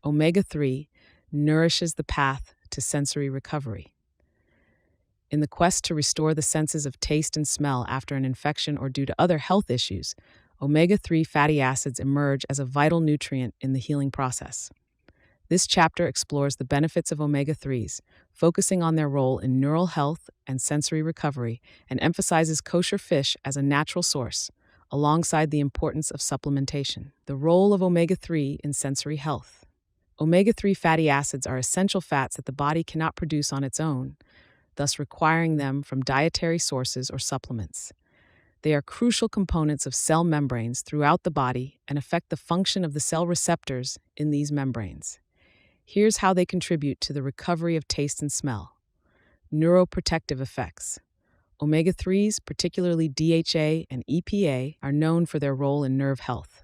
Omega-3 nourishes the path to sensory recovery. In the quest to restore the senses of taste and smell after an infection or due to other health issues, omega-3 fatty acids emerge as a vital nutrient in the healing process. This chapter explores the benefits of omega-3s, focusing on their role in neural health and sensory recovery, and emphasizes kosher fish as a natural source, alongside the importance of supplementation. The role of omega-3 in sensory health. Omega-3 fatty acids are essential fats that the body cannot produce on its own, thus requiring them from dietary sources or supplements. They are crucial components of cell membranes throughout the body and affect the function of the cell receptors in these membranes. Here's how they contribute to the recovery of taste and smell. Neuroprotective effects. Omega-3s, particularly DHA and EPA, are known for their role in nerve health.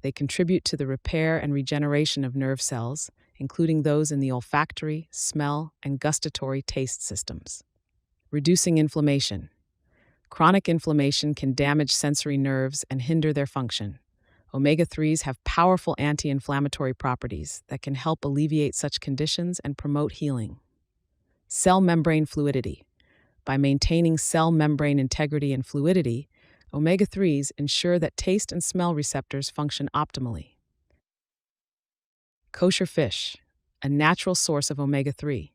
They contribute to the repair and regeneration of nerve cells, including those in the olfactory, smell, and gustatory taste systems. Reducing inflammation. Chronic inflammation can damage sensory nerves and hinder their function. Omega-3s have powerful anti-inflammatory properties that can help alleviate such conditions and promote healing. Cell membrane fluidity. By maintaining cell membrane integrity and fluidity, omega-3s ensure that taste and smell receptors function optimally. Kosher fish, a natural source of omega-3.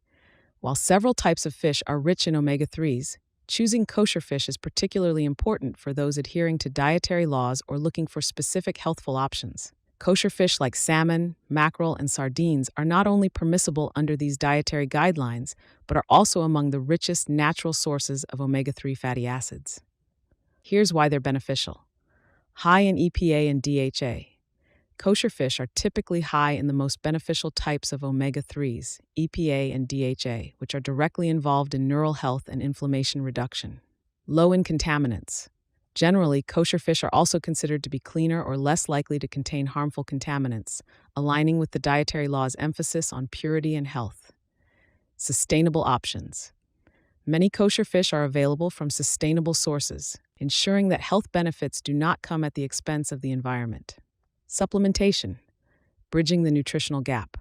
While several types of fish are rich in omega-3s, choosing kosher fish is particularly important for those adhering to dietary laws or looking for specific healthful options. Kosher fish like salmon, mackerel, and sardines are not only permissible under these dietary guidelines, but are also among the richest natural sources of omega-3 fatty acids. Here's why they're beneficial. High in EPA and DHA. Kosher fish are typically high in the most beneficial types of omega-3s, EPA and DHA, which are directly involved in neural health and inflammation reduction. Low in contaminants. Generally, kosher fish are also considered to be cleaner or less likely to contain harmful contaminants, aligning with the dietary law's emphasis on purity and health. Sustainable options. Many kosher fish are available from sustainable sources, ensuring that health benefits do not come at the expense of the environment. Supplementation, bridging the nutritional gap.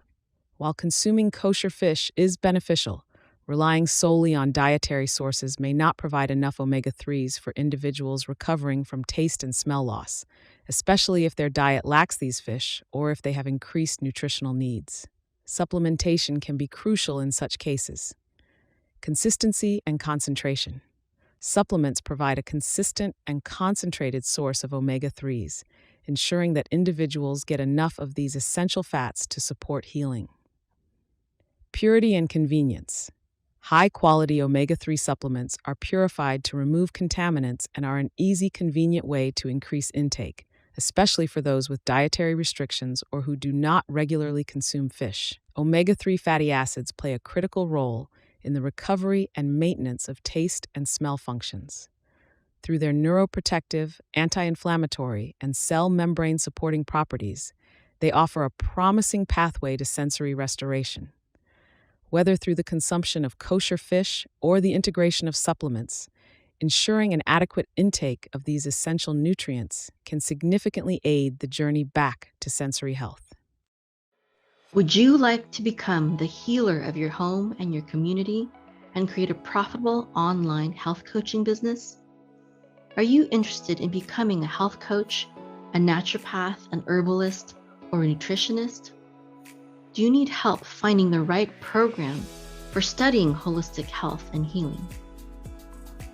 While consuming kosher fish is beneficial, relying solely on dietary sources may not provide enough omega-3s for individuals recovering from taste and smell loss, especially if their diet lacks these fish or if they have increased nutritional needs. Supplementation can be crucial in such cases. Consistency and concentration. Supplements provide a consistent and concentrated source of omega-3s, ensuring that individuals get enough of these essential fats to support healing. Purity and convenience. High-quality omega-3 supplements are purified to remove contaminants and are an easy, convenient way to increase intake, especially for those with dietary restrictions or who do not regularly consume fish. Omega-3 fatty acids play a critical role in the recovery and maintenance of taste and smell functions. Through their neuroprotective, anti-inflammatory, and cell membrane supporting properties, they offer a promising pathway to sensory restoration. Whether through the consumption of kosher fish or the integration of supplements, ensuring an adequate intake of these essential nutrients can significantly aid the journey back to sensory health. Would you like to become the healer of your home and your community and create a profitable online health coaching business? Are you interested in becoming a health coach, a naturopath, an herbalist, or a nutritionist? Do you need help finding the right program for studying holistic health and healing?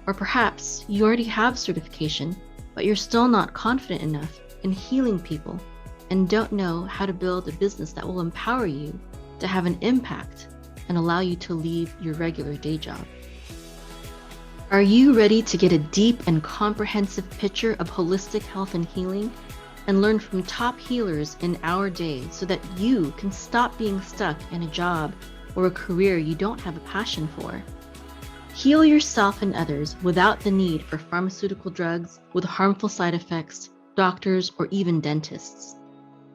Or perhaps you already have certification, but you're still not confident enough in healing people and don't know how to build a business that will empower you to have an impact and allow you to leave your regular day job. Are you ready to get a deep and comprehensive picture of holistic health and healing and learn from top healers in our day so that you can stop being stuck in a job or a career you don't have a passion for? Heal yourself and others without the need for pharmaceutical drugs with harmful side effects, doctors, or even dentists.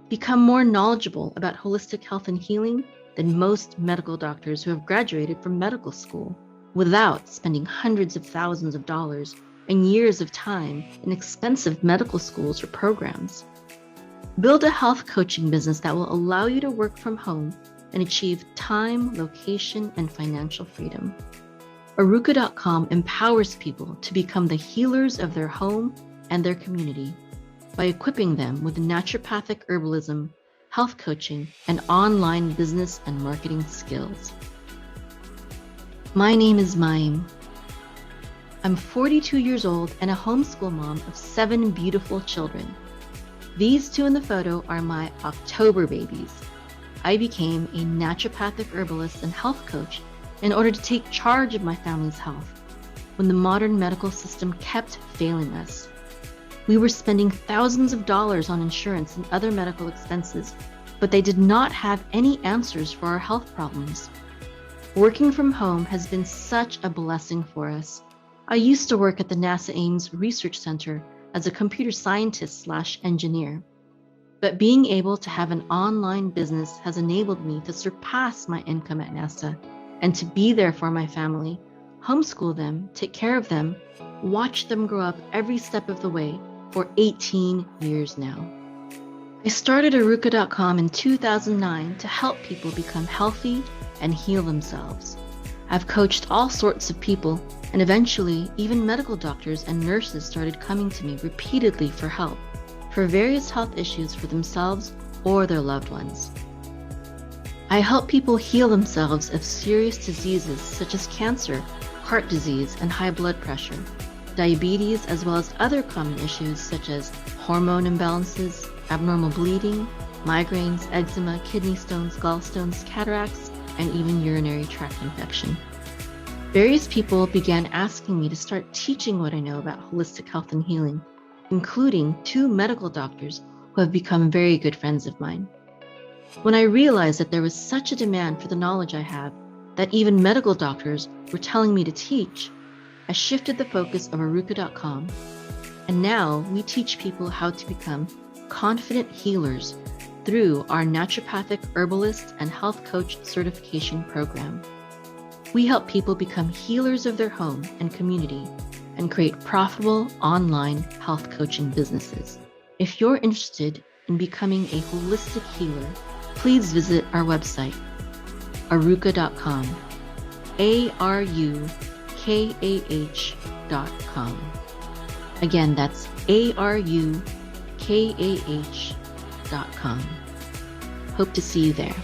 Become more knowledgeable about holistic health and healing than most medical doctors who have graduated from medical school, without spending hundreds of thousands of dollars and years of time in expensive medical schools or programs. Build a health coaching business that will allow you to work from home and achieve time, location, and financial freedom. Arukah.com empowers people to become the healers of their home and their community by equipping them with naturopathic herbalism, health coaching, and online business and marketing skills. My name is Mayim. I'm 42 years old and a homeschool mom of 7 beautiful children. These 2 in the photo are my October babies. I became a naturopathic herbalist and health coach in order to take charge of my family's health when the modern medical system kept failing us. We were spending thousands of dollars on insurance and other medical expenses, but they did not have any answers for our health problems. Working from home has been such a blessing for us. I used to work at the NASA Ames Research Center as a computer scientist/engineer. But being able to have an online business has enabled me to surpass my income at NASA and to be there for my family, homeschool them, take care of them, watch them grow up every step of the way for 18 years now. I started Arukah.com in 2009 to help people become healthy and heal themselves. I've coached all sorts of people, and eventually even medical doctors and nurses started coming to me repeatedly for help for various health issues for themselves or their loved ones. I help people heal themselves of serious diseases such as cancer, heart disease, and high blood pressure, diabetes, as well as other common issues such as hormone imbalances, abnormal bleeding, migraines, eczema, kidney stones, gallstones, cataracts, and even urinary tract infection. Various people began asking me to start teaching what I know about holistic health and healing, including 2 medical doctors who have become very good friends of mine. When I realized that there was such a demand for the knowledge I have that even medical doctors were telling me to teach, I shifted the focus of Arukah.com, and now we teach people how to become confident healers through our naturopathic herbalist and health coach certification program. We help people become healers of their home and community and create profitable online health coaching businesses. If you're interested in becoming a holistic healer, please visit our website, Arukah.com, ARUKAH.com. Again, that's ARUKAH.com. Hope to see you there.